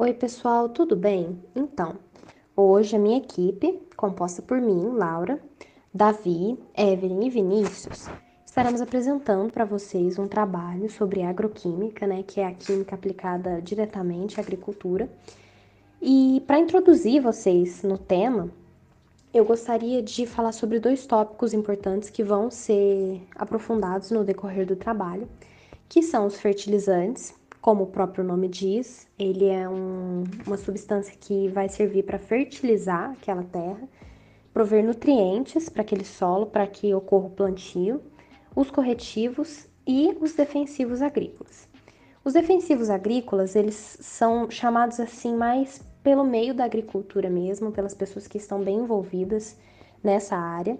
Oi, pessoal, tudo bem? Então, hoje a minha equipe, composta por mim, Laura, Davi, Evelyn e Vinícius, estaremos apresentando para vocês um trabalho sobre agroquímica, que é a química aplicada diretamente à agricultura. E para introduzir vocês no tema, eu gostaria de falar sobre dois tópicos importantes que vão ser aprofundados no decorrer do trabalho, que são os fertilizantes. Como o próprio nome diz, ele é uma substância que vai servir para fertilizar aquela terra, prover nutrientes para aquele solo, para que ocorra o plantio, os corretivos e os defensivos agrícolas. Os defensivos agrícolas, eles são chamados assim mais pelo meio da agricultura mesmo, pelas pessoas que estão bem envolvidas nessa área,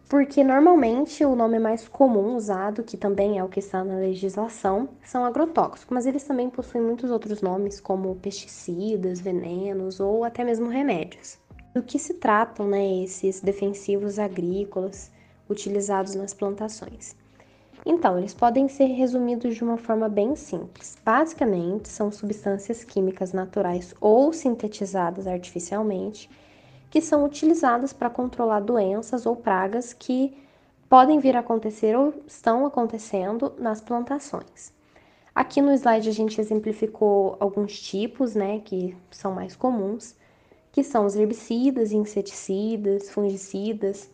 porque normalmente o nome mais comum usado, que também é o que está na legislação, são agrotóxicos, mas eles também possuem muitos outros nomes, como pesticidas, venenos ou até mesmo remédios. Do que se tratam, esses defensivos agrícolas utilizados nas plantações? Então, eles podem ser resumidos de uma forma bem simples. Basicamente, são substâncias químicas naturais ou sintetizadas artificialmente que são utilizadas para controlar doenças ou pragas que podem vir a acontecer ou estão acontecendo nas plantações. Aqui no slide a gente exemplificou alguns tipos, que são mais comuns, que são os herbicidas, inseticidas, fungicidas,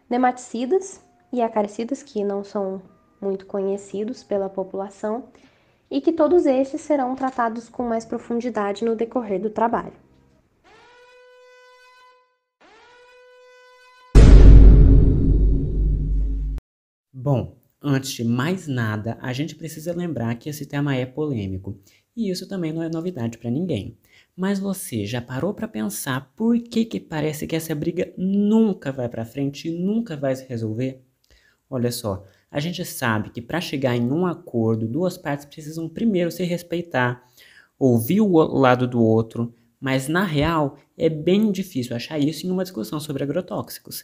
nematicidas e acaricidas, que não são muito conhecidos pela população, e que todos estes serão tratados com mais profundidade no decorrer do trabalho. Bom, antes de mais nada, a gente precisa lembrar que esse tema é polêmico, e isso também não é novidade para ninguém. Mas você já parou para pensar por que parece que essa briga nunca vai para frente e nunca vai se resolver? Olha só, a gente sabe que para chegar em um acordo, duas partes precisam primeiro se respeitar, ouvir o lado do outro, mas na real é bem difícil achar isso em uma discussão sobre agrotóxicos.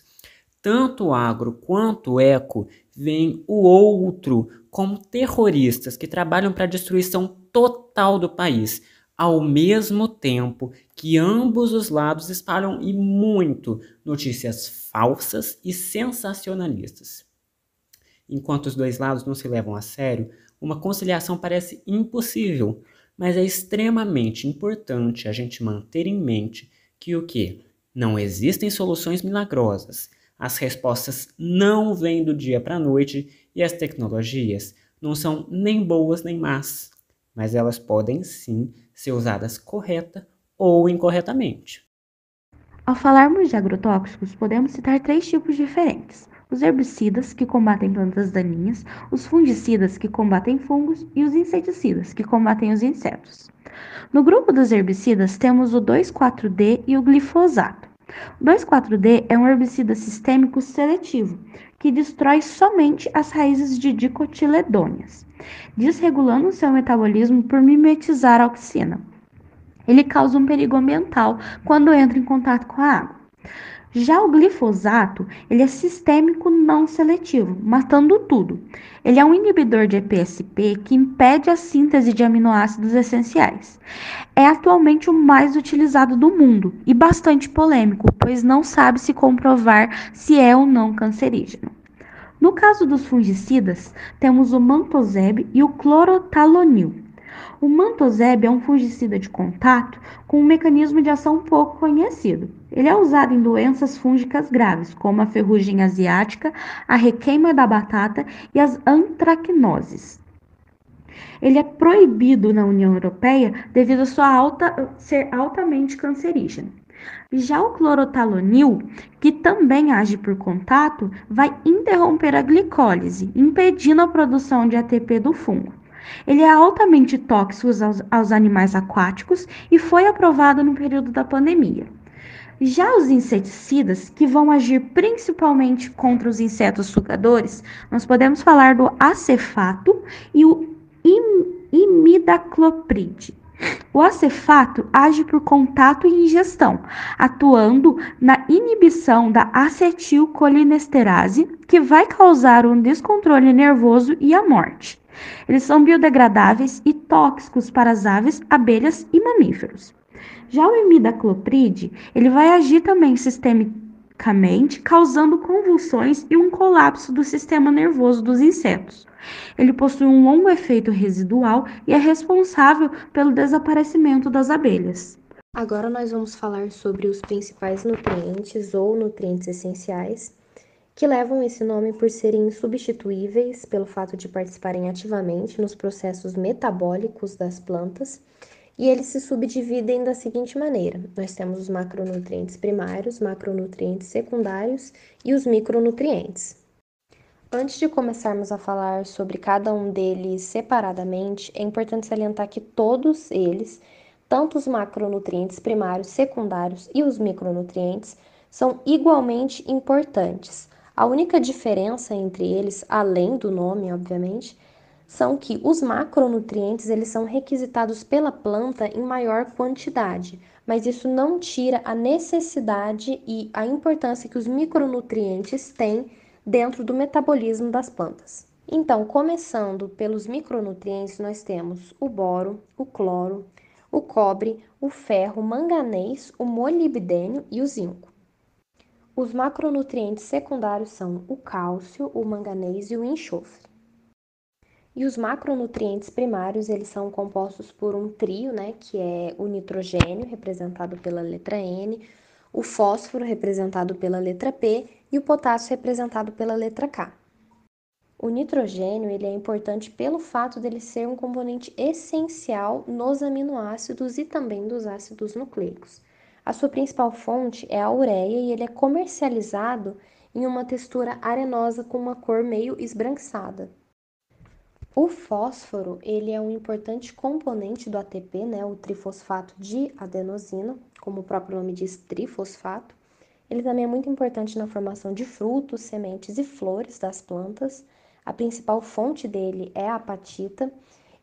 Tanto o agro quanto o eco veem o outro como terroristas que trabalham para a destruição total do país, ao mesmo tempo que ambos os lados espalham e muito notícias falsas e sensacionalistas. Enquanto os dois lados não se levam a sério, uma conciliação parece impossível, mas é extremamente importante a gente manter em mente que o quê? Não existem soluções milagrosas. As respostas não vêm do dia para a noite e as tecnologias não são nem boas nem más, mas elas podem sim ser usadas correta ou incorretamente. Ao falarmos de agrotóxicos, podemos citar três tipos diferentes: os herbicidas, que combatem plantas daninhas, os fungicidas, que combatem fungos, e os inseticidas, que combatem os insetos. No grupo dos herbicidas, temos o 2,4-D e o glifosato. O 2,4-D é um herbicida sistêmico seletivo, que destrói somente as raízes de dicotiledôneas, desregulando seu metabolismo por mimetizar a auxina. Ele causa um perigo ambiental quando entra em contato com a água. Já o glifosato, ele é sistêmico não seletivo, matando tudo. Ele é um inibidor de EPSP que impede a síntese de aminoácidos essenciais. É atualmente o mais utilizado do mundo e bastante polêmico, pois não sabe se comprovar se é ou não cancerígeno. No caso dos fungicidas, temos o mantozeb e o clorotalonil. O mantozeb é um fungicida de contato com um mecanismo de ação pouco conhecido. Ele é usado em doenças fúngicas graves, como a ferrugem asiática, a requeima da batata e as antracnoses. Ele é proibido na União Europeia devido a ser altamente cancerígeno. Já o clorotalonil, que também age por contato, vai interromper a glicólise, impedindo a produção de ATP do fungo. Ele é altamente tóxico aos animais aquáticos e foi aprovado no período da pandemia. Já os inseticidas, que vão agir principalmente contra os insetos sugadores, nós podemos falar do acefato e o imidacloprid. O acefato age por contato e ingestão, atuando na inibição da acetilcolinesterase, que vai causar um descontrole nervoso e a morte. Eles são biodegradáveis e tóxicos para as aves, abelhas e mamíferos. Já o imidaclopride, ele vai agir também sistemicamente, causando convulsões e um colapso do sistema nervoso dos insetos. Ele possui um longo efeito residual e é responsável pelo desaparecimento das abelhas. Agora nós vamos falar sobre os principais nutrientes ou nutrientes essenciais, que levam esse nome por serem insubstituíveis pelo fato de participarem ativamente nos processos metabólicos das plantas, e eles se subdividem da seguinte maneira: nós temos os macronutrientes primários, macronutrientes secundários e os micronutrientes. Antes de começarmos a falar sobre cada um deles separadamente, é importante salientar que todos eles, tanto os macronutrientes primários, secundários e os micronutrientes, são igualmente importantes. A única diferença entre eles, além do nome, obviamente, são que os macronutrientes eles são requisitados pela planta em maior quantidade, mas isso não tira a necessidade e a importância que os micronutrientes têm dentro do metabolismo das plantas. Então, começando pelos micronutrientes, nós temos o boro, o cloro, o cobre, o ferro, o manganês, o molibdênio e o zinco. Os macronutrientes secundários são o cálcio, o manganês e o enxofre. E os macronutrientes primários, eles são compostos por um trio, que é o nitrogênio, representado pela letra N, o fósforo, representado pela letra P, e o potássio, representado pela letra K. O nitrogênio ele é importante pelo fato dele ser um componente essencial nos aminoácidos e também dos ácidos nucleicos. A sua principal fonte é a ureia e ele é comercializado em uma textura arenosa com uma cor meio esbranquiçada. O fósforo, ele é um importante componente do ATP, o trifosfato de adenosina, como o próprio nome diz, trifosfato. Ele também é muito importante na formação de frutos, sementes e flores das plantas. A principal fonte dele é a apatita.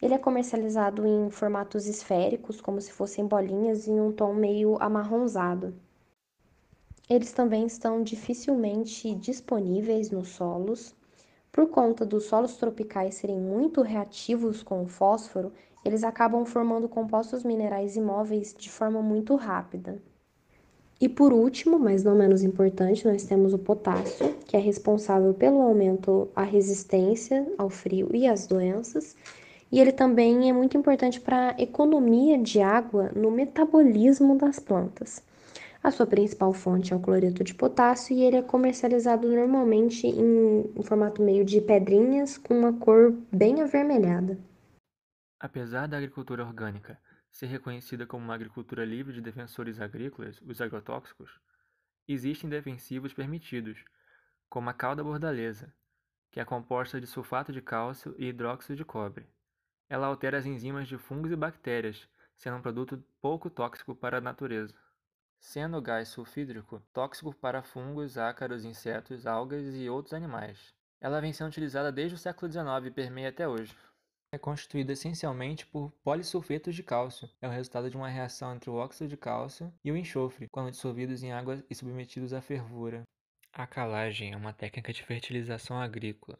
Ele é comercializado em formatos esféricos, como se fossem bolinhas em um tom meio amarronzado. Eles também estão dificilmente disponíveis nos solos. Por conta dos solos tropicais serem muito reativos com o fósforo, eles acabam formando compostos minerais imóveis de forma muito rápida. E por último, mas não menos importante, nós temos o potássio, que é responsável pelo aumento à resistência ao frio e às doenças, e ele também é muito importante para a economia de água no metabolismo das plantas. A sua principal fonte é o cloreto de potássio e ele é comercializado normalmente em formato meio de pedrinhas com uma cor bem avermelhada. Apesar da agricultura orgânica ser reconhecida como uma agricultura livre de defensores agrícolas, os agrotóxicos, existem defensivos permitidos, como a cal da bordaleza, que é composta de sulfato de cálcio e hidróxido de cobre. Ela altera as enzimas de fungos e bactérias, sendo um produto pouco tóxico para a natureza. Sendo o gás sulfídrico tóxico para fungos, ácaros, insetos, algas e outros animais. Ela vem sendo utilizada desde o século XIX e permeia até hoje. É constituída essencialmente por polissulfetos de cálcio. É o resultado de uma reação entre o óxido de cálcio e o enxofre, quando dissolvidos em água e submetidos à fervura. A calagem é uma técnica de fertilização agrícola.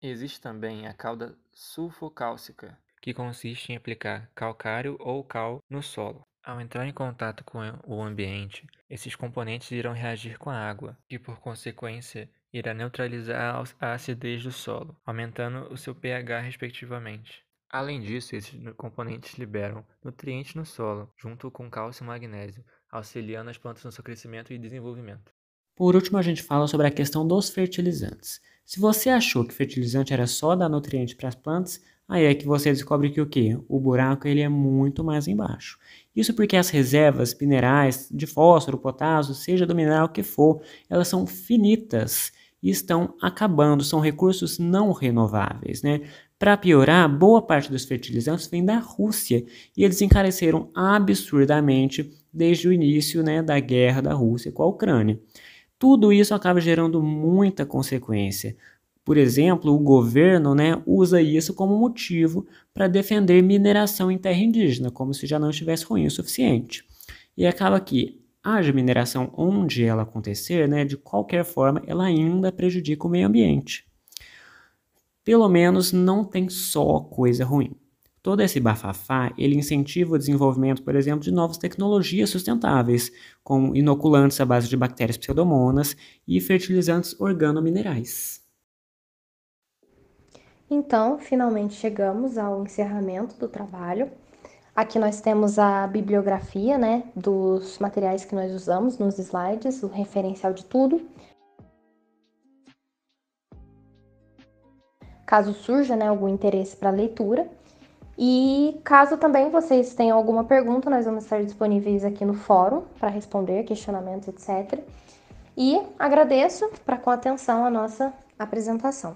Existe também a calda sulfocálcica, que consiste em aplicar calcário ou cal no solo. Ao entrar em contato com o ambiente, esses componentes irão reagir com a água, que por consequência irá neutralizar a acidez do solo, aumentando o seu pH respectivamente. Além disso, esses componentes liberam nutrientes no solo, junto com cálcio e magnésio, auxiliando as plantas no seu crescimento e desenvolvimento. Por último, a gente fala sobre a questão dos fertilizantes. Se você achou que fertilizante era só dar nutriente para as plantas, aí é que você descobre que o quê? O buraco ele é muito mais embaixo. Isso porque as reservas minerais de fósforo, potássio, seja do mineral que for, elas são finitas e estão acabando, são recursos não renováveis, né? Para piorar, boa parte dos fertilizantes vem da Rússia e eles encareceram absurdamente desde o início, da guerra da Rússia com a Ucrânia. Tudo isso acaba gerando muita consequência. Por exemplo, o governo, usa isso como motivo para defender mineração em terra indígena, como se já não estivesse ruim o suficiente. E acaba que haja mineração onde ela acontecer, de qualquer forma, ela ainda prejudica o meio ambiente. Pelo menos não tem só coisa ruim. Todo esse bafafá, ele incentiva o desenvolvimento, por exemplo, de novas tecnologias sustentáveis, como inoculantes à base de bactérias pseudomonas e fertilizantes organominerais. Então, finalmente chegamos ao encerramento do trabalho. Aqui nós temos a bibliografia, né, dos materiais que nós usamos nos slides, o referencial de tudo. Caso surja, né, algum interesse para leitura. E caso também vocês tenham alguma pergunta, nós vamos estar disponíveis aqui no fórum para responder questionamentos, etc. E agradeço com atenção a nossa apresentação.